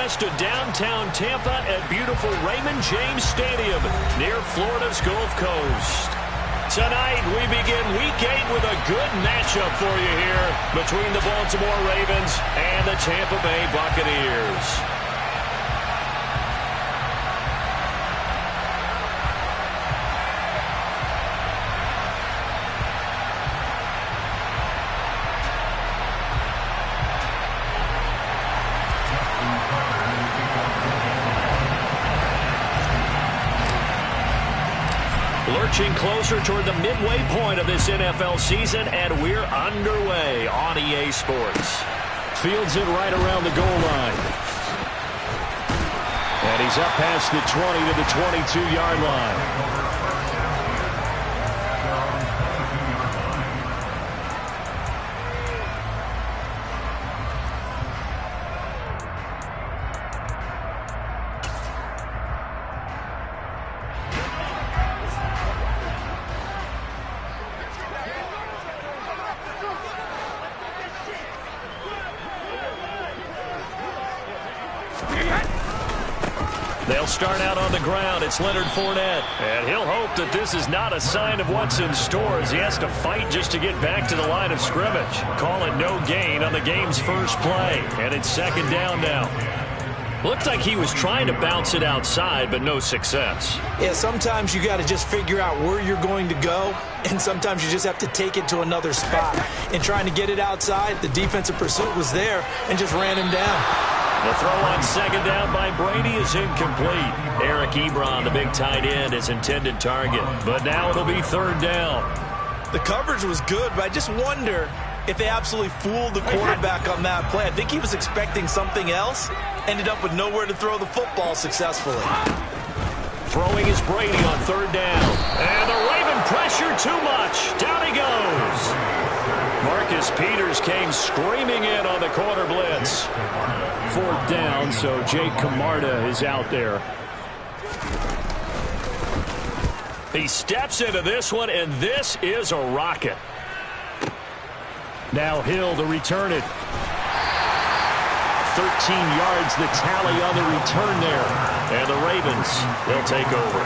west of downtown Tampa at beautiful Raymond James Stadium near Florida's Gulf Coast. Tonight, we begin Week 8 with a good matchup for you here between the Baltimore Ravens and the Tampa Bay Buccaneers. Lurching closer toward the midway point of this NFL season, and we're underway on EA Sports. Fields it right around the goal line. And he's up past the 20 to the 22-yard line. They'll start out on the ground. It's Leonard Fournette. And he'll hope that this is not a sign of what's in store as he has to fight just to get back to the line of scrimmage. Call it no gain on the game's first play. And it's second down now. Looked like he was trying to bounce it outside, but no success. Yeah, sometimes you got to just figure out where you're going to go, and sometimes you just have to take it to another spot. And trying to get it outside, the defensive pursuit was there and just ran him down. The throw on second down by Brady is incomplete. Eric Ebron, the big tight end, is intended target. But now it'll be third down. The coverage was good, but I just wonder if they absolutely fooled the quarterback on that play. I think he was expecting something else. Ended up with nowhere to throw the football successfully. Throwing is Brady on third down. And the Raven pressure too much. Down he goes. Marcus Peters came screaming in on the corner blitz. Fourth down, so Jake Camarda is out there. He steps into this one, and this is a rocket. Now Hill to return it. 13 yards, the tally on the return there. And the Ravens, they'll take over.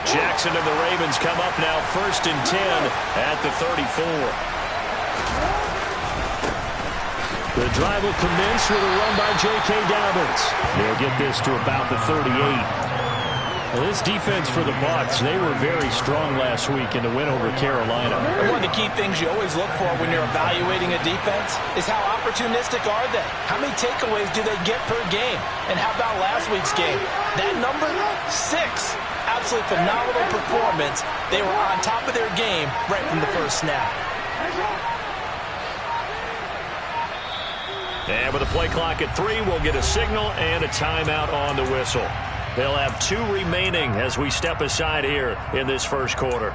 Jackson and the Ravens come up now first and 10 at the 34. The drive will commence with a run by J.K. Dobbins. They'll get this to about the 38. Well, this defense for the Bucs, they were very strong last week in the win over Carolina. And one of the key things you always look for when you're evaluating a defense is how opportunistic are they? How many takeaways do they get per game? And how about last week's game? That number, 6. Absolutely phenomenal performance. They were on top of their game right from the first snap. And with a play clock at 3, we'll get a signal and a timeout on the whistle. They'll have 2 remaining as we step aside here in this first quarter.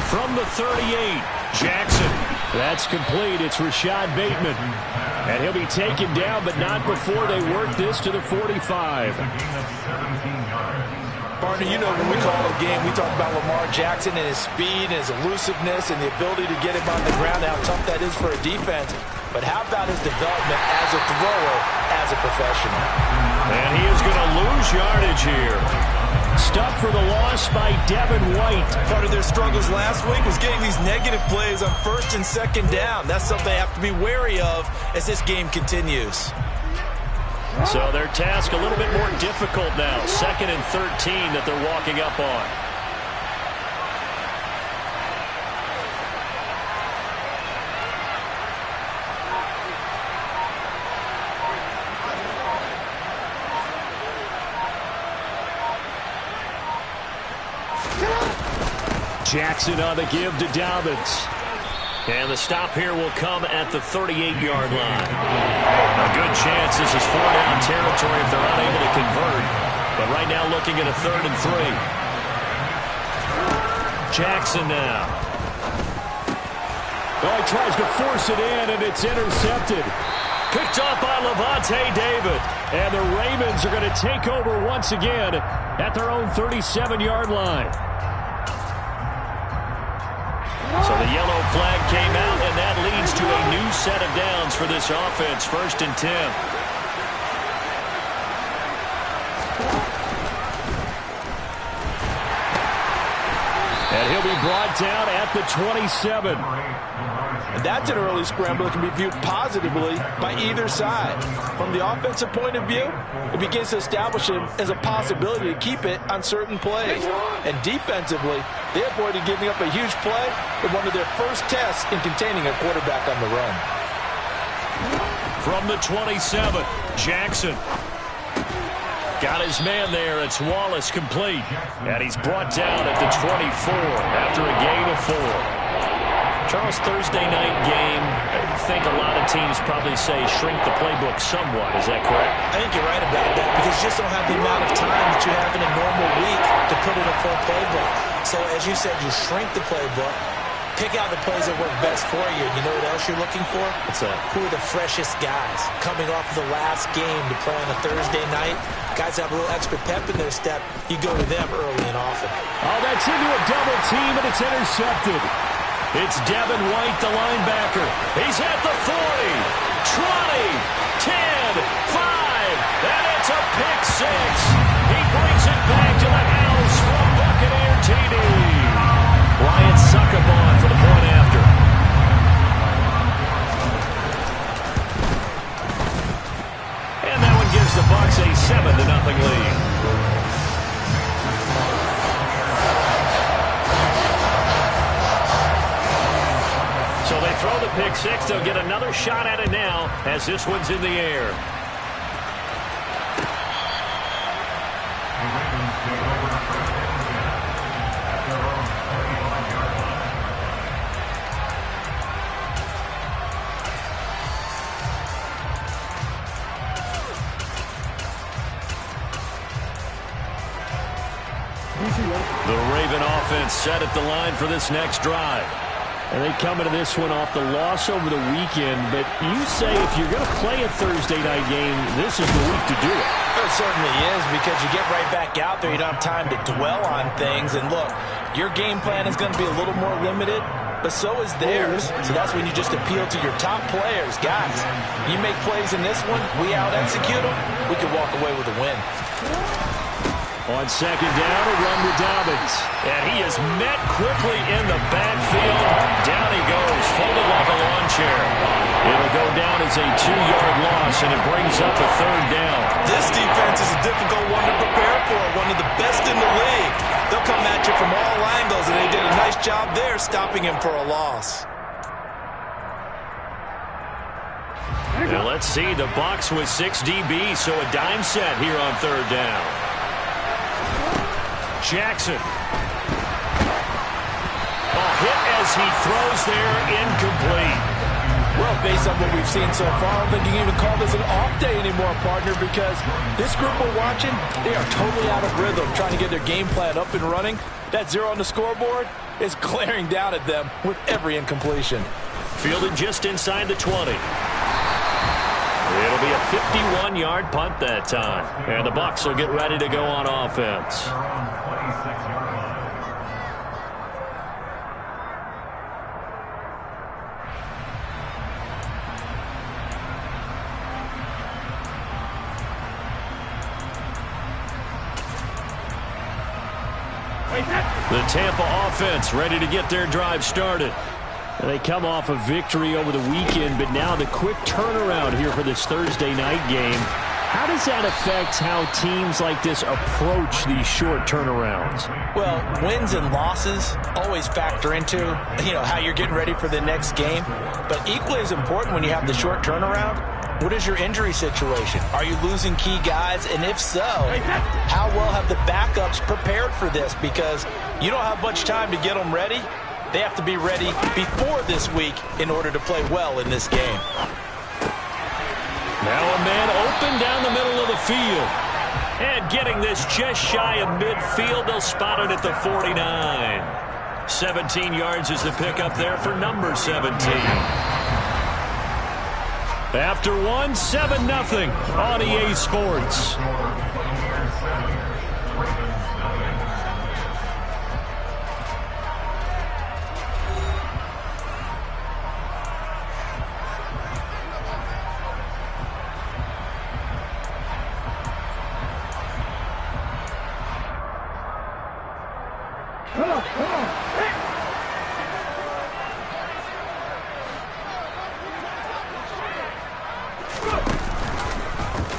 From the 38, Jackson. That's complete. It's Rashad Bateman. And he'll be taken down, but not before they work this to the 45. Partner, you know when we call a game, we talk about Lamar Jackson and his speed and his elusiveness and the ability to get him on the ground, how tough that is for a defense. But how about his development as a thrower, as a professional? And he is going to lose yardage here. Stuck for the loss by Devin White. Part of their struggles last week was getting these negative plays on first and second down. That's something they have to be wary of as this game continues. So their task a little bit more difficult now. 2nd and 13 that they're walking up on. Jackson on the give to Dobbins. And the stop here will come at the 38-yard line. A good chance this is 4-down territory if they're unable to convert. But right now looking at a 3rd and 3. Jackson now. Oh, he tries to force it in, and it's intercepted. Picked off by Lavonte David. And the Ravens are going to take over once again at their own 37-yard line. So the yellow flag came out, and that leads to a new set of downs for this offense. 1st and 10. And he'll be brought down at the 27. And that's an early scramble that can be viewed positively by either side. From the offensive point of view, it begins to establish him as a possibility to keep it on certain plays. And defensively, they avoided giving up a huge play in one of their first tests in containing a quarterback on the run. From the 27, Jackson. Got his man there. It's Wallace complete. And he's brought down at the 24 after a gain of 4. Charles, Thursday night game, I think a lot of teams probably say shrink the playbook somewhat. Is that correct? I think you're right about that because you just don't have the amount of time that you have in a normal week to put in a full playbook. So as you said, you shrink the playbook, pick out the plays that work best for you. You know what else you're looking for? What's that? Who are the freshest guys coming off of the last game to play on a Thursday night? Guys have a little extra pep in their step. You go to them early and often. Oh, that's into a double team, and it's intercepted. It's Devin White, the linebacker. He's at the 40, 20, 10, 5, and it's a pick 6. He brings it back to the house from Buccaneer TD. Ryan Succabon for the point after. And that one gives the Bucs a 7-0 lead. So they throw the pick 6. They'll get another shot at it now as this one's in the air. The Raven offense set at the line for this next drive. And they come into this one off the loss over the weekend. But you say if you're going to play a Thursday night game, this is the week to do it. It certainly is because you get right back out there. You don't have time to dwell on things. And look, your game plan is going to be a little more limited, but so is theirs. So that's when you just appeal to your top players. Guys, you make plays in this one, we out-execute them, we can walk away with a win. On 2nd down, a run to Dobbins. And he is met quickly in the backfield. Down he goes, folded like a lawn chair. It'll go down as a 2-yard loss, and it brings up a 3rd down. This defense is a difficult one to prepare for, one of the best in the league. They'll come at you from all angles, and they did a nice job there stopping him for a loss. Now let's see, the Bucs with 6 DBs, so a dime set here on 3rd down. Jackson. A hit as he throws there, incomplete. Well, based on what we've seen so far, I don't think you can even call this an off day anymore, partner, because this group we're watching, they are totally out of rhythm, trying to get their game plan up and running. That 0 on the scoreboard is glaring down at them with every incompletion. Fielded just inside the 20. It'll be a 51-yard punt that time. And the Bucs will get ready to go on offense. The Tampa offense ready to get their drive started. And they come off a victory over the weekend, but now the quick turnaround here for this Thursday night game. How does that affect how teams like this approach these short turnarounds? Well, wins and losses always factor into, how you're getting ready for the next game. But equally as important when you have the short turnaround, what is your injury situation? Are you losing key guys? And if so, how well have the backups prepared for this? Because you don't have much time to get them ready. They have to be ready before this week in order to play well in this game. Now a man open down the middle of the field. And getting this just shy of midfield, they'll spot it at the 49. 17 yards is the pickup there for number 17. After one, 7-0 on EA Sports.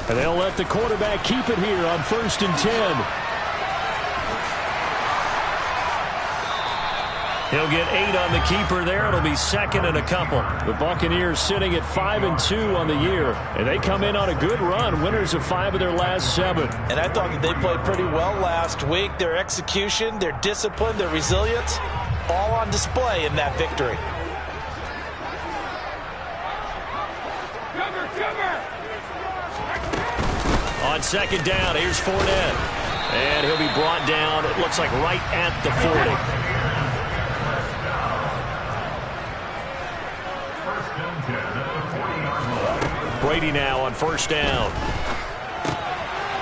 And they'll let the quarterback keep it here on 1st and 10. He'll get 8 on the keeper there. It'll be 2nd and a couple. The Buccaneers sitting at 5-2 on the year. And they come in on a good run, winners of 5 of their last 7. And I thought that they played pretty well last week. Their execution, their discipline, their resilience, all on display in that victory. On 2nd down, here's Fournette. And he'll be brought down, it looks like right at the 40. Brady now on 1st down.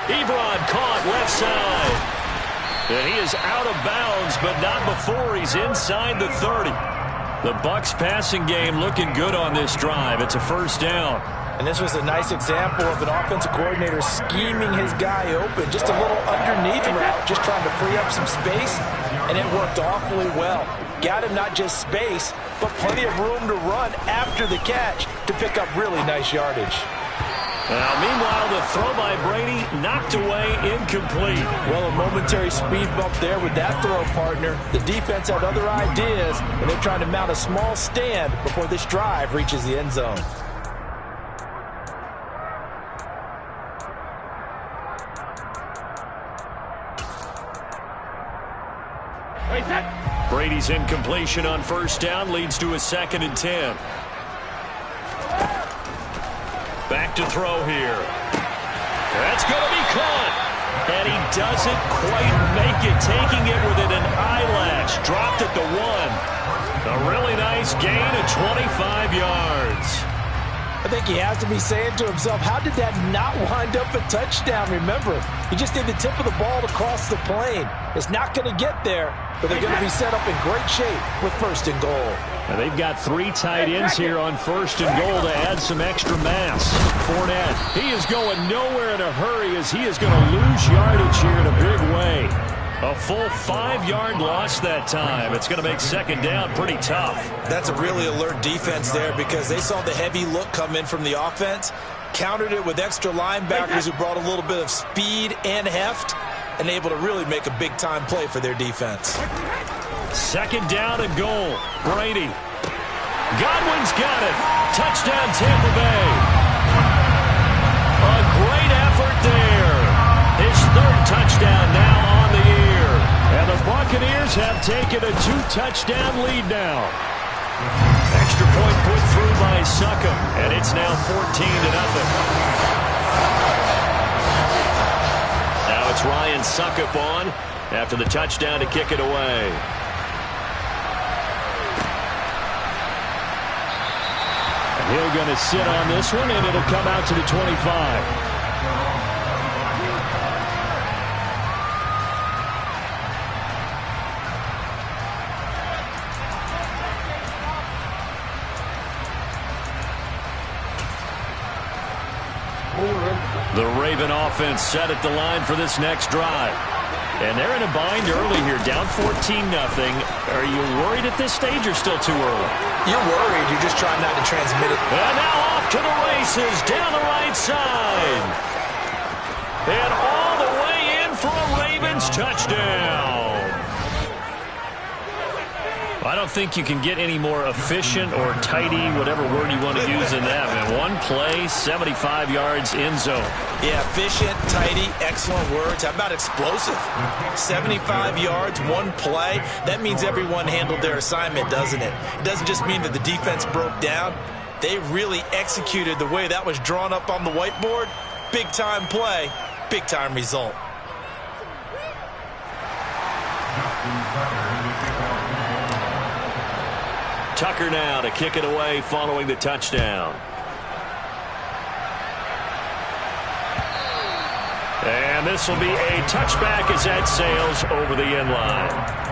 Ebron caught left side. And he is out of bounds, but not before he's inside the 30. The Bucs passing game looking good on this drive. It's a 1st down. And this was a nice example of an offensive coordinator scheming his guy open. Just a little underneath route, just trying to free up some space, and it worked awfully well. Got him not just space, but plenty of room to run after the catch to pick up really nice yardage. Now, meanwhile, the throw by Brady knocked away, incomplete. Well, a momentary speed bump there with that throw, partner. The defense had other ideas, and they're trying to mount a small stand before this drive reaches the end zone. Brady's incompletion on 1st down leads to a 2nd and 10. Back to throw here. That's going to be caught. And he doesn't quite make it, taking it within an eyelash. Dropped at the 1. A really nice gain of 25 yards. I think he has to be saying to himself, how did that not wind up a touchdown? Remember, he just need the tip of the ball to cross the plane. It's not going to get there, but they're going to be set up in great shape with 1st and goal. Now they've got 3 tight ends here on 1st and goal to add some extra mass. Fournette, he is going nowhere in a hurry as he is going to lose yardage here in a big way. A full 5-yard loss that time. It's going to make 2nd down pretty tough. That's a really alert defense there because they saw the heavy look come in from the offense, countered it with extra linebackers who brought a little bit of speed and heft, and able to really make a big-time play for their defense. 2nd down and goal. Brady. Godwin's got it. Touchdown, Tampa Bay. A great effort there. His 3rd touchdown now on the year. And the Buccaneers have taken a 2-touchdown lead now. Extra point put through by Succop, and it's now 14-0. Now it's Ryan Succop on after the touchdown to kick it away. Hill going to sit on this one, and it'll come out to the 25. The Raven offense set at the line for this next drive. And they're in a bind early here, down 14-0. Are you worried at this stage or still too early? You're worried. You're just trying not to transmit it. And now off to the races down the right side. And all the way in for a Ravens touchdown. I don't think you can get any more efficient or tidy, whatever word you want to use in that, man. One play, 75 yards, end zone. Yeah, efficient, tidy, excellent words. How about explosive? 75 yards, one play. That means everyone handled their assignment, doesn't it? It doesn't just mean that the defense broke down. They really executed the way that was drawn up on the whiteboard. Big-time play, big-time result. Tucker now to kick it away following the touchdown. And this will be a touchback as that sails over the end line.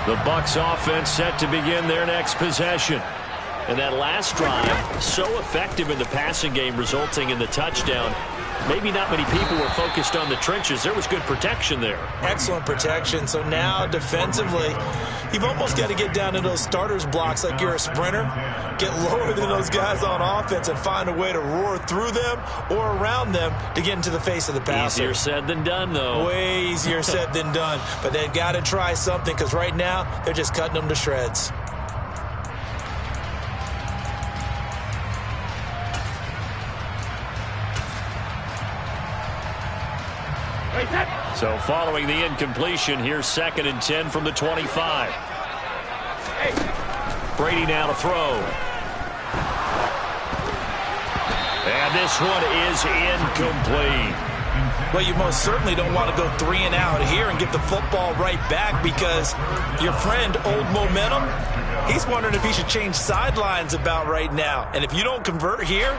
The Bucs offense set to begin their next possession. And that last drive, so effective in the passing game, resulting in the touchdown. Maybe not many people were focused on the trenches. There was good protection there. Excellent protection. So now defensively, you've almost got to get down to those starters blocks like you're a sprinter. Get lower than those guys on offense and find a way to roar through them or around them to get into the face of the passer. Easier said than done, though. Way easier said than done. But they've got to try something because right now they're just cutting them to shreds. So following the incompletion, here's 2nd and 10 from the 25. Brady now to throw. And this one is incomplete. Well, you most certainly don't want to go 3 and out here and get the football right back because your friend, Old Momentum, he's wondering if he should change sidelines about right now. And if you don't convert here,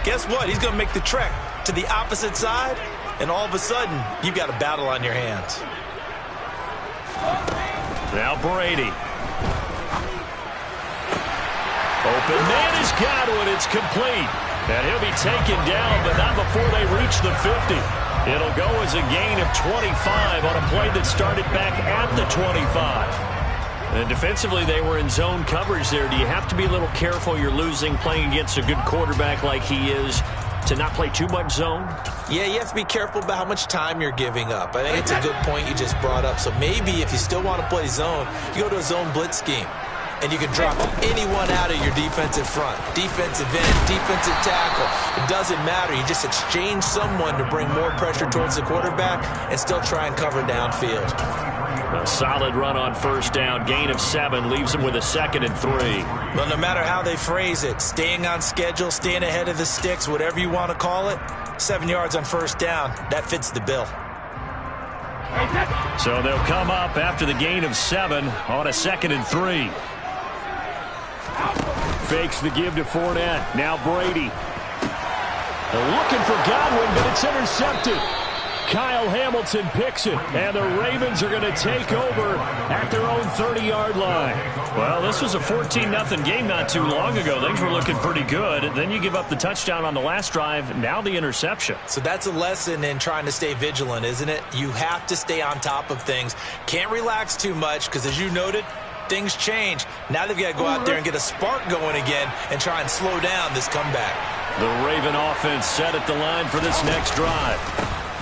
guess what? He's going to make the trek to the opposite side, and all of a sudden, you've got a battle on your hands. Now Brady. Open man is Godwin. It's complete. And he'll be taken down, but not before they reach the 50. It'll go as a gain of 25 on a play that started back at the 25. And defensively, they were in zone coverage there. Do you have to be a little careful? You're losing playing against a good quarterback like he is to not play too much zone? Yeah, you have to be careful about how much time you're giving up. I think it's a good point you just brought up. So maybe if you still want to play zone, you go to a zone blitz scheme. And you can drop anyone out of your defensive front. Defensive end, defensive tackle. It doesn't matter. You just exchange someone to bring more pressure towards the quarterback and still try and cover downfield. A solid run on first down. Gain of 7 leaves him with a 2nd and 3. Well, no matter how they phrase it, staying on schedule, staying ahead of the sticks, whatever you want to call it, 7 yards on first down, that fits the bill. So they'll come up after the gain of 7 on a 2nd and 3. Fakes the give to Fournette. Now Brady. They're looking for Godwin, but it's intercepted. Kyle Hamilton picks it, and the Ravens are going to take over at their own 30-yard line. Well, this was a 14-0 game not too long ago. Things were looking pretty good. Then you give up the touchdown on the last drive, now the interception. So that's a lesson in trying to stay vigilant, isn't it? You have to stay on top of things. Can't relax too much because, as you noted, things change. Now they've got to go out there and get a spark going again and try and slow down this comeback. The Raven offense set at the line for this next drive.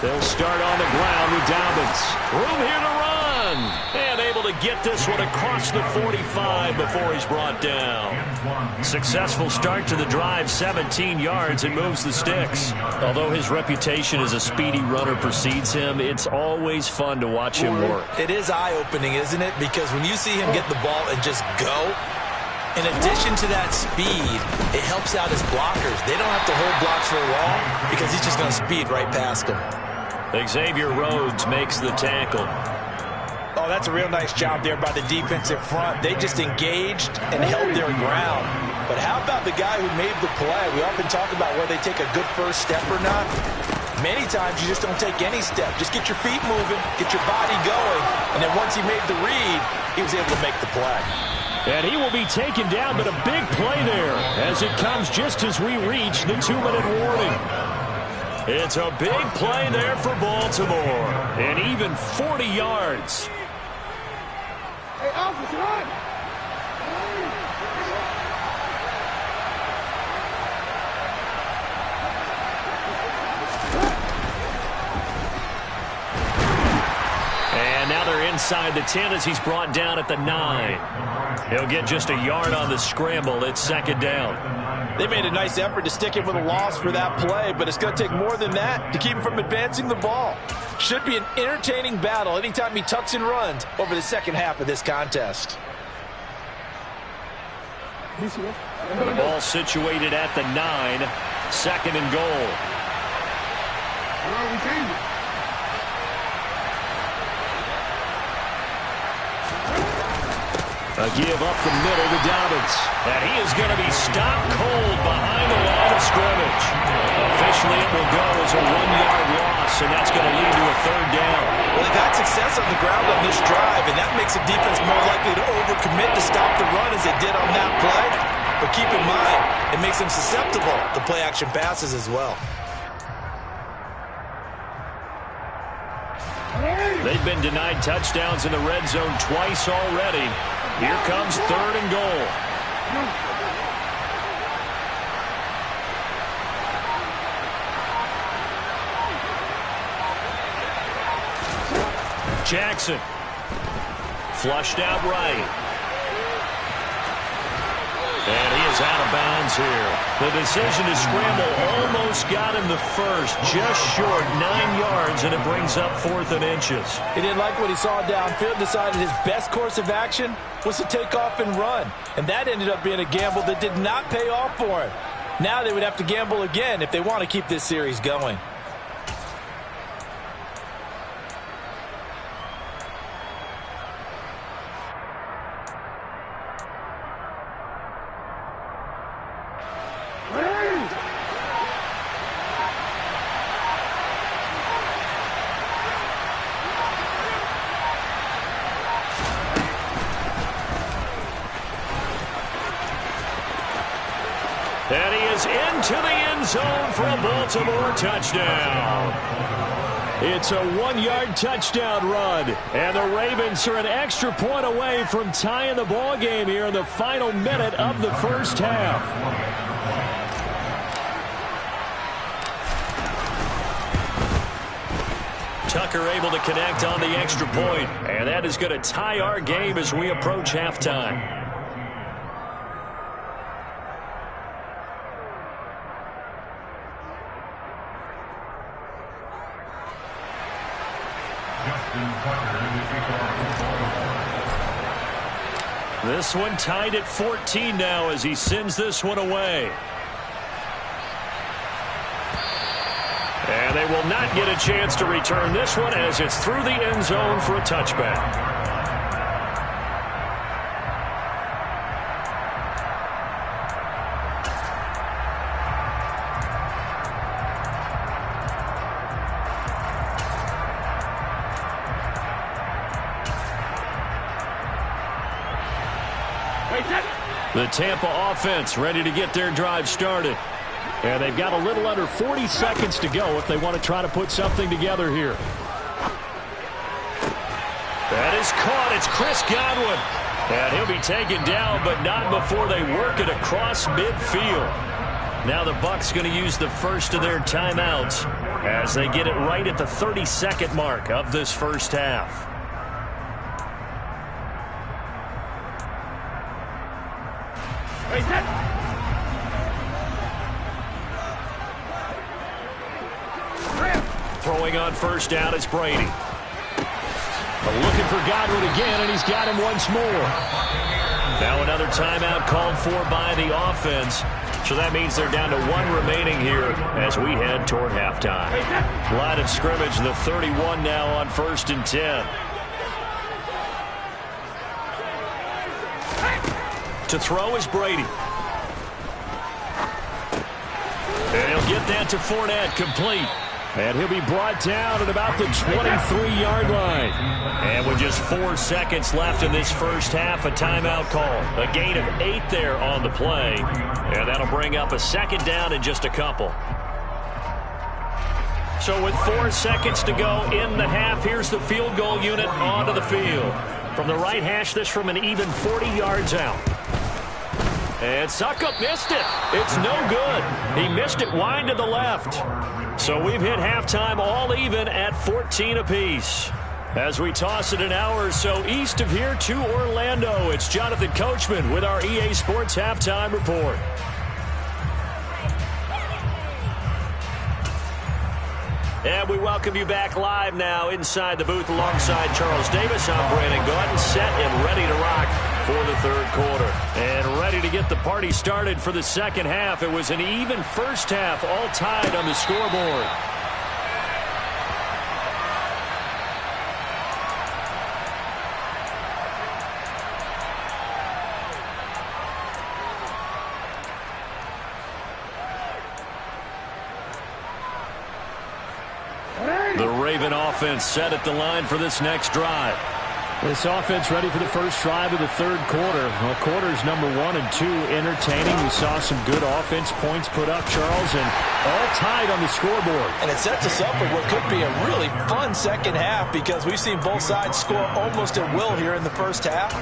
They'll start on the ground with Dobbins. Room here to run. And able to get this one across the 45 before he's brought down. Successful start to the drive, 17 yards, and moves the sticks. Although his reputation as a speedy runner precedes him, it's always fun to watch him work. It is eye-opening, isn't it? Because when you see him get the ball and just go, in addition to that speed, it helps out his blockers. They don't have to hold blocks for long because he's just going to speed right past them. Xavier Rhodes makes the tackle. Oh, that's a real nice job there by the defensive front. They just engaged and held their ground. But how about the guy who made the play? We often talk about whether they take a good first step or not. Many times you just don't take any step. Just get your feet moving, get your body going, and then once he made the read, he was able to make the play. And he will be taken down, but a big play there as it comes just as we reach the 2-minute warning. It's a big play there for Baltimore. And even 40 yards. Hey, Alphas, run! And now they're inside the 10 as he's brought down at the 9. He'll get just a yard on the scramble. It's 2nd down. They made a nice effort to stick him with a loss for that play, but it's going to take more than that to keep him from advancing the ball. Should be an entertaining battle anytime he tucks and runs over the second half of this contest. The ball situated at the 9. Second and goal. A give up the middle to Dobbins. And he is going to be stopped cold behind the line of scrimmage. Officially, it will go as a 1-yard loss, and that's going to lead to a third down. Well, they've had success on the ground on this drive, and that makes a defense more likely to overcommit to stop the run as they did on that play. But keep in mind, it makes them susceptible to play-action passes as well. They've been denied touchdowns in the red zone twice already. Here comes third and goal. Jackson. Flushed out right. And he is out of bounds here. The decision to scramble almost got him the first, just short 9 yards, and it brings up 4th and inches. He didn't like what he saw downfield, decided his best course of action was to take off and run. And that ended up being a gamble that did not pay off for him. Now they would have to gamble again if they want to keep this series going. And he is into the end zone for a Baltimore touchdown. It's a 1-yard touchdown run. And the Ravens are an extra point away from tying the ball game here in the final minute of the first half. Tucker able to connect on the extra point. And that is going to tie our game as we approach halftime. This one tied at 14 now as he sends this one away. And they will not get a chance to return this one as it's through the end zone for a touchback. The Tampa offense ready to get their drive started. And they've got a little under 40 seconds to go if they want to try to put something together here. That is caught. It's Chris Godwin. And he'll be taken down, but not before they work it across midfield. Now the Bucs going to use the first of their timeouts as they get it right at the 30-second mark of this first half. Throwing on first down is Brady. Looking for Godwin again, and he's got him once more. Now another timeout called for by the offense. So that means they're down to 1 remaining here as we head toward halftime. Line of scrimmage, the 31 now on 1st and 10. To throw is Brady. And he'll get that to Fournette, complete. And he'll be brought down at about the 23-yard line. And with just 4 seconds left in this first half, a timeout call. A gain of 8 there on the play. And that'll bring up a second down in just a couple. So with 4 seconds to go in the half, here's the field goal unit onto the field. From the right hash, this from an even 40 yards out. And Succop missed it. It's no good. He missed it wide to the left. So we've hit halftime all even at 14 apiece. As we toss it an hour or so east of here to Orlando, it's Jonathan Coachman with our EA Sports Halftime Report. And we welcome you back live now inside the booth alongside Charles Davis. I'm Brandon Gaudin, set and ready to rock for the third quarter. And ready to get the party started for the second half. It was an even first half, all tied on the scoreboard. The Raven offense set at the line for this next drive. This offense ready for the first drive of the third quarter. Well, quarters number 1 and 2 entertaining. We saw some good offense points put up, Charles, and all tied on the scoreboard. And it sets us up for what could be a really fun second half because we've seen both sides score almost at will here in the first half.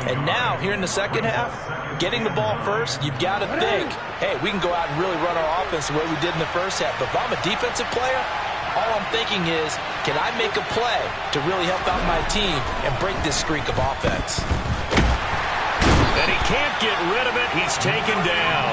And now, here in the second half, getting the ball first, you've got to think, hey, we can go out and really run our offense the way we did in the first half. But if I'm a defensive player, all I'm thinking is, can I make a play to really help out my team and break this streak of offense? And he can't get rid of it. He's taken down.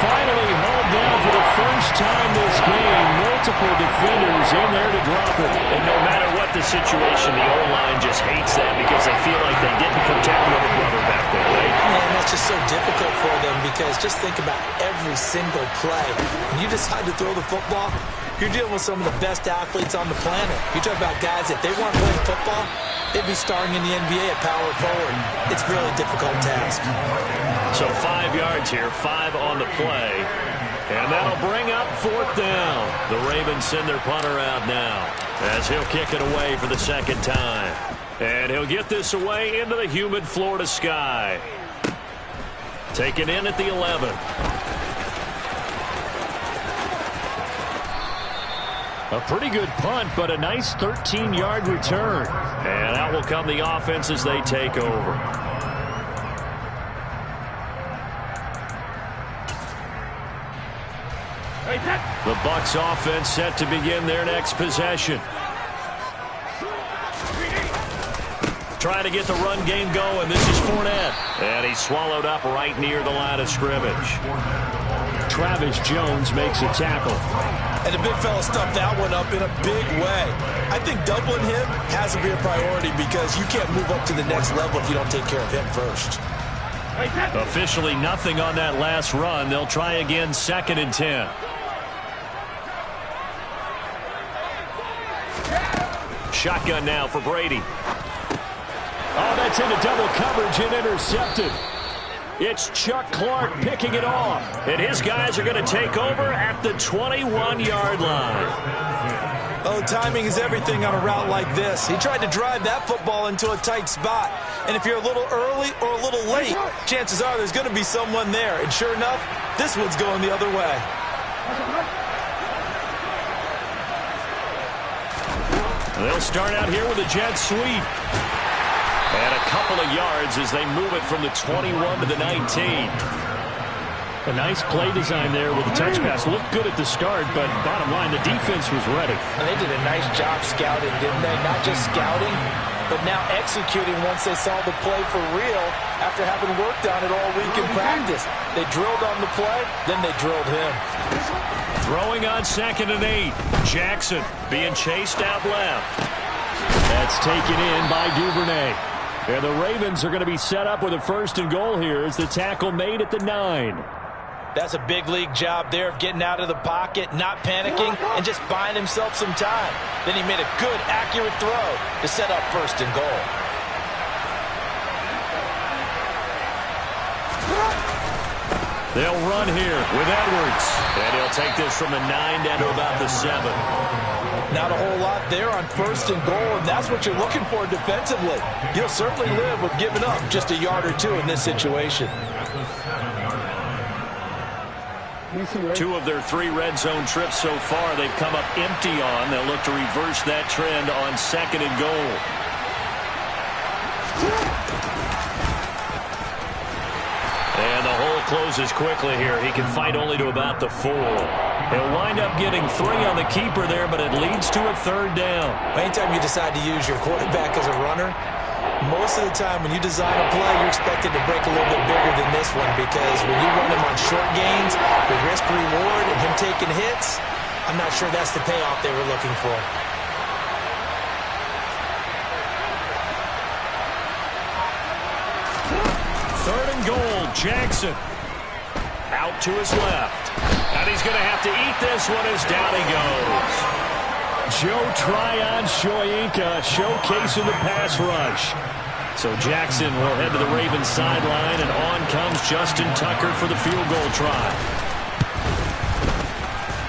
Finally hauled down for the first time this game. Multiple defenders in there to drop it. And no matter what the situation, the O-line just hates that because they feel like they didn't protect little brother back there, right? Man, that's just so difficult for them because just think about every single play. When you decide to throw the football, you're dealing with some of the best athletes on the planet. You talk about guys, if they weren't playing football, they'd be starring in the NBA at power forward. It's a really difficult task. So 5 yards here, 5 on the play. And that'll bring up fourth down. The Ravens send their punter out now as he'll kick it away for the second time. And he'll get this away into the humid Florida sky. Taken in at the 11. A pretty good punt, but a nice 13-yard return. And out will come the offense as they take over. The Bucs offense set to begin their next possession. Trying to get the run game going. This is Fournette. And he's swallowed up right near the line of scrimmage. Travis Jones makes a tackle. And the big fella stuffed that one up in a big way. I think doubling him has to be a priority because you can't move up to the next level if you don't take care of him first. Officially nothing on that last run. They'll try again, 2nd and 10. Shotgun now for Brady. Oh, that's into double coverage and intercepted. It's Chuck Clark picking it off. And his guys are going to take over at the 21-yard line. Oh, timing is everything on a route like this. He tried to drive that football into a tight spot. And if you're a little early or a little late, chances are there's going to be someone there. And sure enough, this one's going the other way. They'll start out here with a jet sweep. And a couple of yards as they move it from the 21 to the 19. A nice play design there with the touch pass. Looked good at the start, but bottom line, the defense was ready. And they did a nice job scouting, didn't they? Not just scouting, but now executing once they saw the play for real after having worked on it all week in practice. They drilled on the play, then they drilled him. Throwing on 2nd and 8. Jackson being chased out left. That's taken in by Duvernay. And the Ravens are going to be set up with a 1st and goal here as the tackle made at the 9. That's a big league job there of getting out of the pocket, not panicking, and just buying himself some time. Then he made a good, accurate throw to set up 1st and goal. They'll run here with Edwards. And he'll take this from the 9 down to about the 7. Not a whole lot there on 1st and goal, and that's what you're looking for defensively. You'll certainly live with giving up just a yard or 2 in this situation. 2 of their 3 red zone trips so far they've come up empty on. They'll look to reverse that trend on 2nd and goal. And the hole closes quickly here. He can fight only to about the 4. He'll wind up getting 3 on the keeper there, but it leads to a 3rd down. Anytime you decide to use your quarterback as a runner, most of the time when you design a play, you're expected to break a little bit bigger than this one because when you run him on short gains, the risk-reward and him taking hits, I'm not sure that's the payoff they were looking for. Third and goal, Jackson. Out to his left. And he's going to have to eat this one as down he goes. Joe Tryon-Shoyinka showcasing the pass rush. So Jackson will head to the Ravens sideline, and on comes Justin Tucker for the field goal try.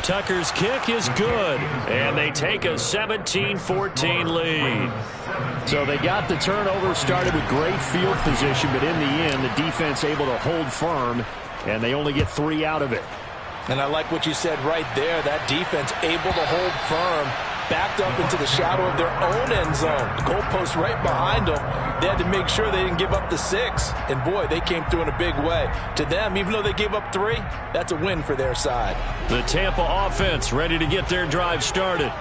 Tucker's kick is good, and they take a 17-14 lead. So they got the turnover started with great field position, but in the end, the defense able to hold firm, and they only get 3 out of it. And I like what you said right there. That defense able to hold firm, backed up into the shadow of their own end zone. The goalpost right behind them. They had to make sure they didn't give up the 6. And, boy, they came through in a big way. To them, even though they gave up 3, that's a win for their side. The Tampa offense ready to get their drive started.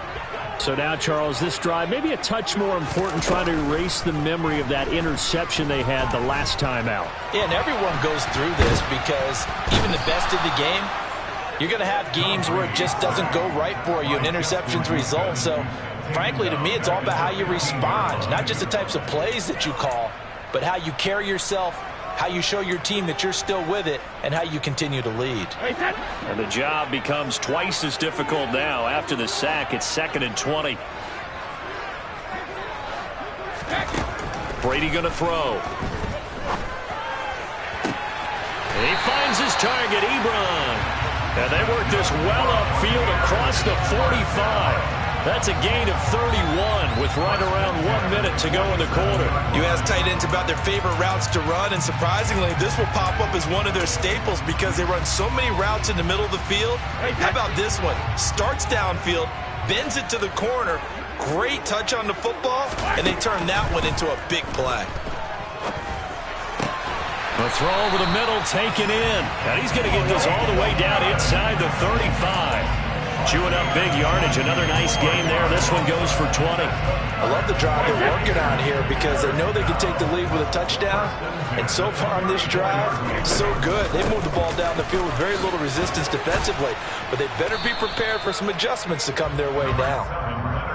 So now, Charles, this drive maybe a touch more important, trying to erase the memory of that interception they had the last time out. Yeah, and everyone goes through this because even the best of the game, you're going to have games where it just doesn't go right for you, and interceptions result. So, frankly, to me, it's all about how you respond, not just the types of plays that you call, but how you carry yourself, how you show your team that you're still with it, and how you continue to lead. And the job becomes twice as difficult now. After the sack, it's 2nd and 20. Brady going to throw. And he finds his target, Ebron. And they work this well upfield across the 45. That's a gain of 31 with right around 1 minute to go in the quarter. You ask tight ends about their favorite routes to run, and surprisingly, this will pop up as one of their staples because they run so many routes in the middle of the field. How about this one? Starts downfield, bends it to the corner, great touch on the football, and they turn that one into a big play. The throw over the middle taken in. And he's going to get this all the way down inside the 35. Chewing up big yardage. Another nice gain there. This one goes for 20. I love the drive they're working on here because they know they can take the lead with a touchdown. And so far on this drive, so good. They moved the ball down the field with very little resistance defensively. But they better be prepared for some adjustments to come their way now.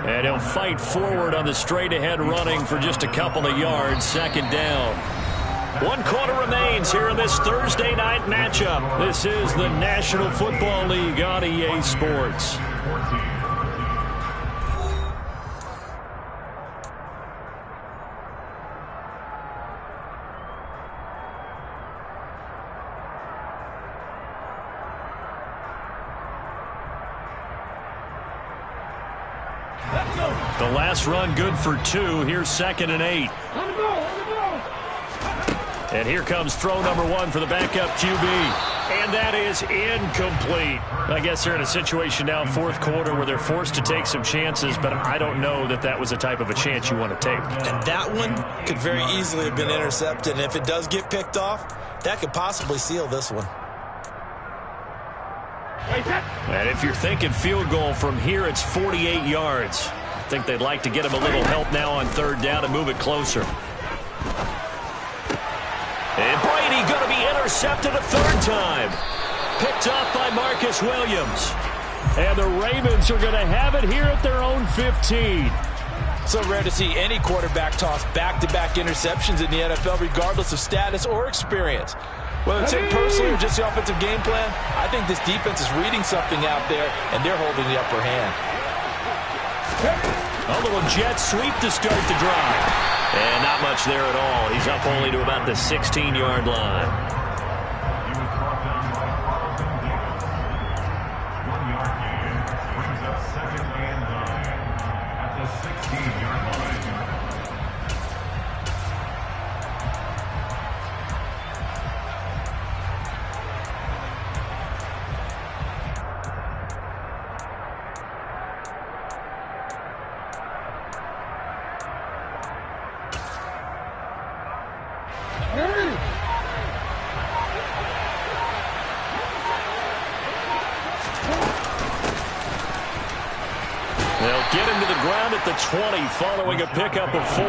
And he'll fight forward on the straight-ahead running for just a couple of yards. 2nd down. 1 quarter remains here in this Thursday night matchup. This is the National Football League on EA Sports. The last run good for 2. Here's 2nd and 8. And here comes throw number 1 for the backup QB. And that is incomplete. I guess they're in a situation now, 4th quarter, where they're forced to take some chances, but I don't know that that was the type of a chance you want to take. And that one could very easily have been intercepted. And if it does get picked off, that could possibly seal this one. And if you're thinking field goal from here, it's 48 yards. I think they'd like to get him a little help now on 3rd down and move it closer. And Brady going to be intercepted a 3rd time. Picked off by Marcus Williams. And the Ravens are going to have it here at their own 15. So rare to see any quarterback toss back-to-back interceptions in the NFL, regardless of status or experience. Whether it's him personally or just the offensive game plan, I think this defense is reading something out there, and they're holding the upper hand. A little jet sweep to start the drive. And not much there at all. He's up only to about the 16-yard line. They'll get him to the ground at the 20 following a pickup of 4.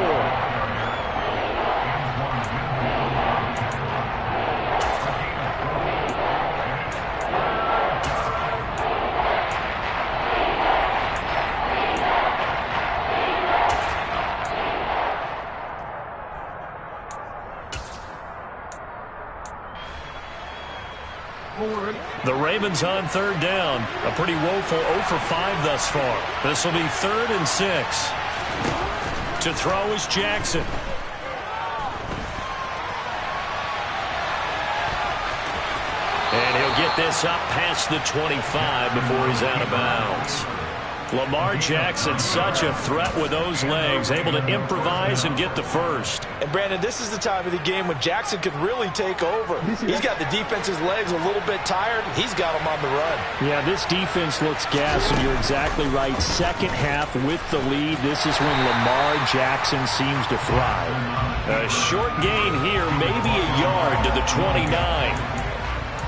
The Ravens on third down. A pretty woeful 0 for 5 thus far. This will be 3rd and 6. To throw is Jackson. And he'll get this up past the 25 before he's out of bounds. Lamar Jackson, such a threat with those legs, able to improvise and get the first. And Brandon, this is the time of the game when Jackson could really take over. He's got the defense's legs a little bit tired. He's got them on the run. Yeah, this defense looks gassed, and you're exactly right. Second half with the lead, this is when Lamar Jackson seems to thrive. A short gain here, maybe a yard to the 29.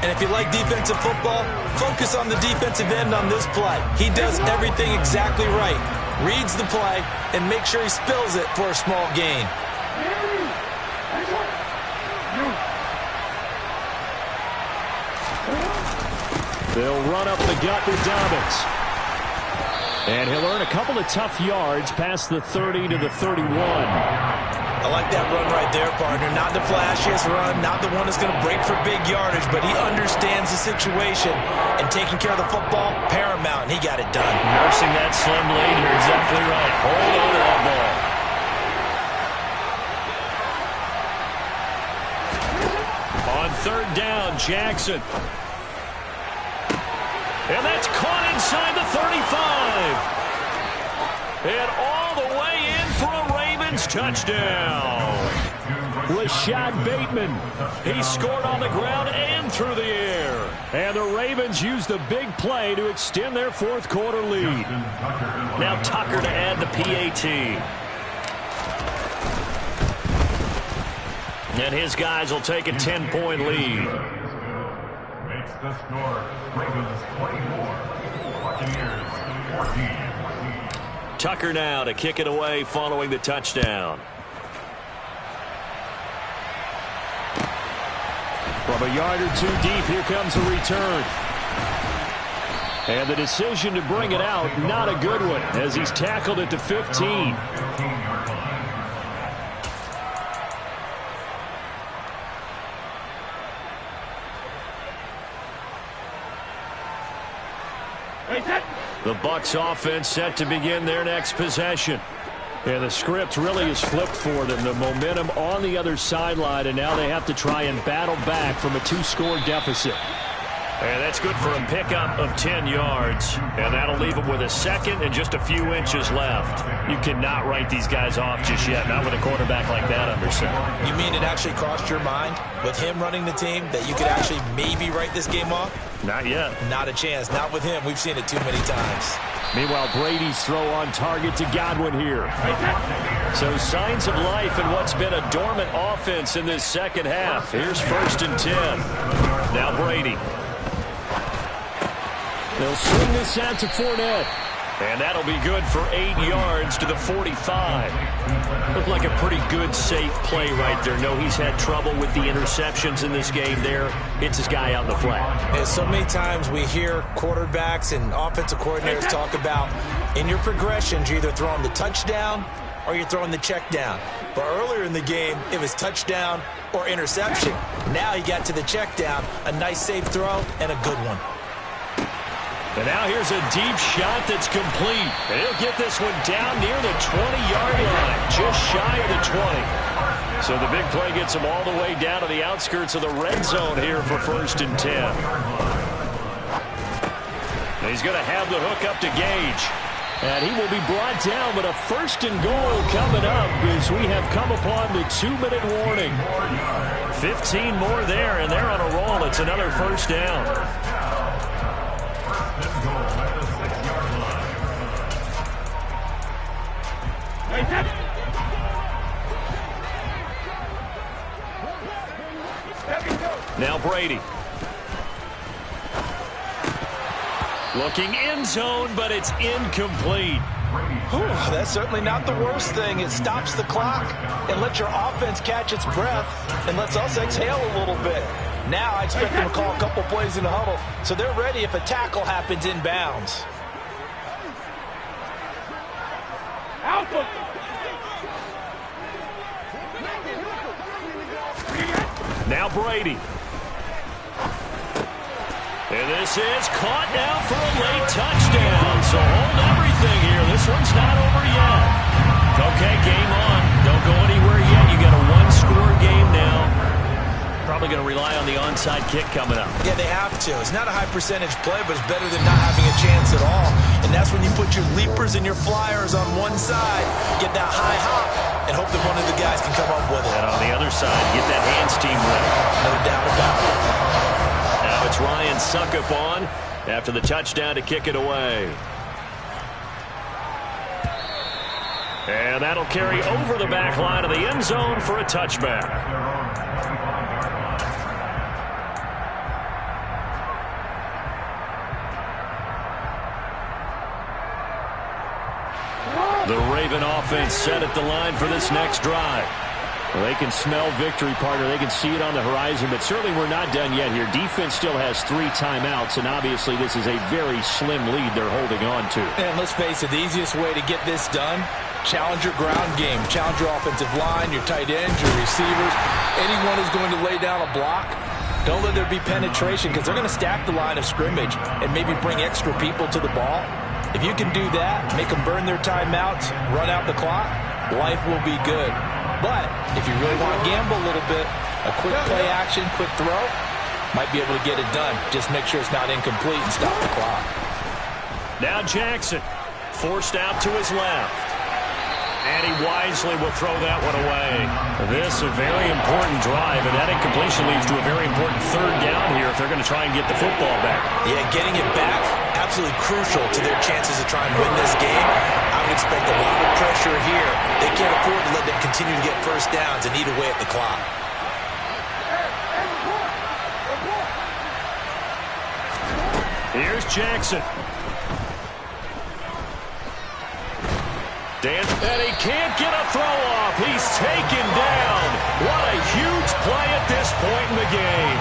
And if you like defensive football, focus on the defensive end on this play. He does everything exactly right. Reads the play and makes sure he spills it for a small gain. They'll run up the gut with Dobbins. And he'll earn a couple of tough yards past the 30 to the 31. I like that run right there, partner. Not the flashiest run, not the one that's going to break for big yardage, but he understands the situation, and taking care of the football, paramount, and he got it done. Nursing that slim lead here, exactly right. Hold on to that ball. On third down, Jackson. And that's caught inside the 35. And all the way in for a Ravens touchdown. Rashad Bateman. He scored on the ground and through the air. And the Ravens use the big play to extend their fourth quarter lead. Now Tucker to add the PAT. And his guys will take a 10-point lead. Makes the score Ravens 24, Buccaneers 14. Tucker now to kick it away following the touchdown. From a yard or two deep, here comes a return. And the decision to bring it out, not a good one, as he's tackled at the 15. The Bucs offense set to begin their next possession. And the script really is flipped for them. The momentum on the other sideline, and now they have to try and battle back from a 2-score deficit. And that's good for a pickup of 10 yards. And that'll leave them with a second and just a few inches left. You cannot write these guys off just yet, not with a quarterback like that under center. You mean it actually crossed your mind with him running the team that you could actually maybe write this game off? Not yet. Not a chance. Not with him. We've seen it too many times. Meanwhile, Brady's throw on target to Godwin here. So signs of life in what's been a dormant offense in this second half. Here's 1st and 10. Now Brady. They'll swing this out to Fournette. And that'll be good for 8 yards to the 45. Looked like a pretty good, safe play right there. No, he's had trouble with the interceptions in this game there. It's his guy out in the flat. And so many times we hear quarterbacks and offensive coordinators talk about in your progressions, you're either throwing the touchdown or you're throwing the check down. But earlier in the game, it was touchdown or interception. Now he got to the check down, a nice safe throw, and a good one. And now here's a deep shot that's complete. And he'll get this one down near the 20-yard line, just shy of the 20. So the big play gets him all the way down to the outskirts of the red zone here for 1st and 10. And he's going to have the hook up to Gage. And he will be brought down, but a 1st and goal coming up as we have come upon the 2-minute warning. 15 more there, and they're on a roll. It's another 1st down. Now Brady. Looking end zone, but it's incomplete. Whew, that's certainly not the worst thing. It stops the clock and lets your offense catch its breath and lets us exhale a little bit. Now I expect them to call a couple plays in the huddle, so they're ready if a tackle happens inbounds. Now Brady. And This is caught now for a late touchdown. So hold everything here. This one's not over yet. Okay, game on. Don't go anywhere yet. You got a one-score game now. Probably going to rely on the onside kick coming up. Yeah, they have to. It's not a high-percentage play, but it's better than not having a chance at all. And that's when you put your leapers and your flyers on one side, get that high hop, and hope that one of the guys can come up with it. And on the other side, get that hands team ready. No doubt about it. Now it's Ryan Suckup on after the touchdown to kick it away. And that'll carry over the back line of the end zone for a touchback. The Raven offense set at the line for this next drive. Well, they can smell victory, partner. They can see it on the horizon, but certainly we're not done yet here. Defense still has 3 timeouts, and obviously this is a very slim lead they're holding on to. And let's face it, the easiest way to get this done, challenge your ground game. Challenge your offensive line, your tight ends, your receivers. Anyone who's going to lay down a block, don't let there be penetration because they're going to stack the line of scrimmage and maybe bring extra people to the ball. If you can do that, make them burn their timeouts, run out the clock, life will be good. But if you really want to gamble a little bit, a quick play action, quick throw, might be able to get it done. Just make sure it's not incomplete and stop the clock. Now Jackson, forced out to his left. And he wisely will throw that one away. This a very important drive, and that incompletion leads to a very important third down here if they're going to try and get the football back. Yeah, getting it back, absolutely crucial to their chances to try and win this game. I would expect a lot of pressure here. They can't afford to let them continue to get first downs and eat away at the clock. Here's Jackson. And he can't get a throw off. He's taken down. What a huge play at this point in the game.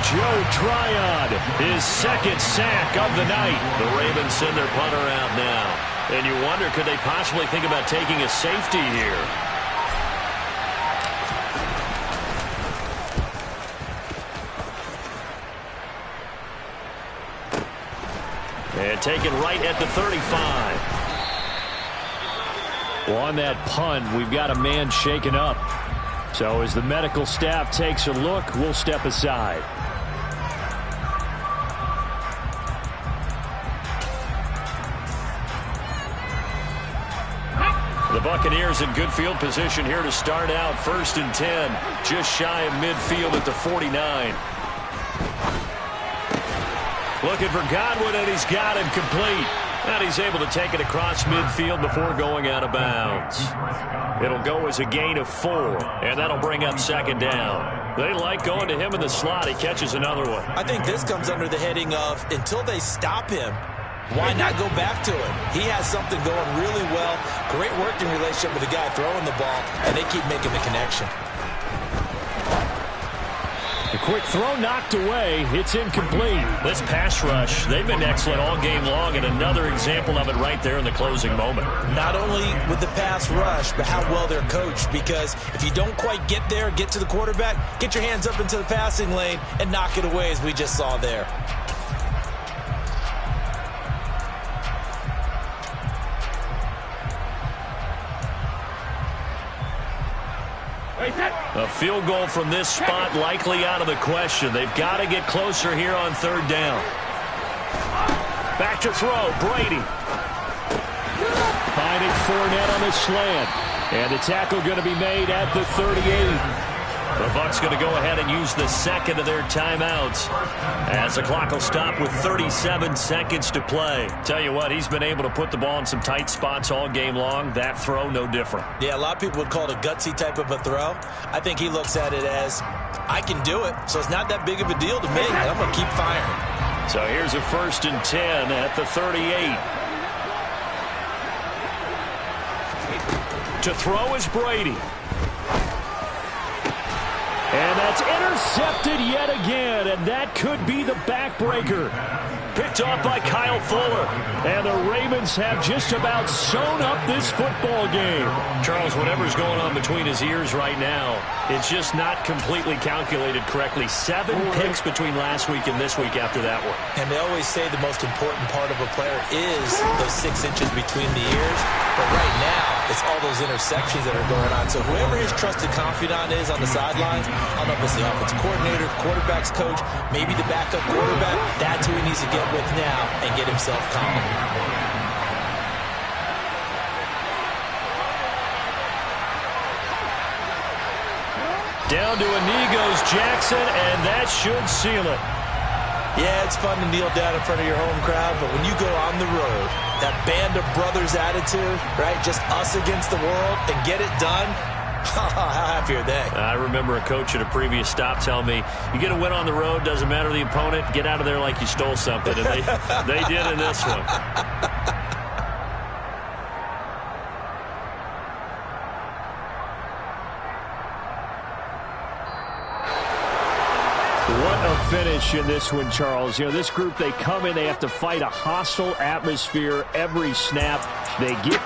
Joe Tryon, his second sack of the night. The Ravens send their punter out now. And you wonder, could they possibly think about taking a safety here? And taken right at the 35. Well, on that punt, we've got a man shaken up. So as the medical staff takes a look, we'll step aside. The Buccaneers in good field position here to start out. 1st and 10, just shy of midfield at the 49. Looking for Godwin, and he's got him complete. And he's able to take it across midfield before going out of bounds. It'll go as a gain of 4, and that'll bring up 2nd down. They like going to him in the slot. He catches another one. I think this comes under the heading of until they stop him, why not go back to him? He has something going really well. Great working relationship with the guy throwing the ball, and they keep making the connection. A quick throw knocked away. It's incomplete. This pass rush, they've been excellent all game long, and another example of it right there in the closing moment. Not only with the pass rush, but how well they're coached, because if you don't quite get there, get to the quarterback, get your hands up into the passing lane and knock it away as we just saw there. A field goal from this spot likely out of the question. They've got to get closer here on 3rd down. Back to throw, Brady. Finding Fournette on the slant. And the tackle going to be made at the 38. The Bucs going to go ahead and use the second of their timeouts as the clock will stop with 37 seconds to play. Tell you what, he's been able to put the ball in some tight spots all game long. That throw, no different. Yeah, a lot of people would call it a gutsy type of a throw. I think he looks at it as, I can do it, so it's not that big of a deal to me. I'm going to keep firing. So here's a 1st and 10 at the 38. To throw is Brady. And that's intercepted yet again, and that could be the backbreaker. picked off by Kyle Fuller. And the Ravens have just about sewn up this football game. Charles, whatever's going on between his ears right now, it's just not completely calculated correctly. 7 picks between last week and this week after that one. And they always say the most important part of a player is those 6 inches between the ears. But right now, it's all those interceptions that are going on. So whoever his trusted confidant is on the sidelines, I don't know if it's the offensive coordinator, quarterback's coach, maybe the backup quarterback, that's who he needs to get with now and get himself calm. Down to a knee goes Jackson, and that should seal it. Yeah, it's fun to kneel down in front of your home crowd, but when you go on the road, that band of brothers attitude, right, just us against the world, and get it done, how happy are they? I remember a coach at a previous stop telling me, you get a win on the road, doesn't matter the opponent, get out of there like you stole something. And they did in this one. What a finish in this one, Charles. You know, this group, they come in, they have to fight a hostile atmosphere every snap. They get the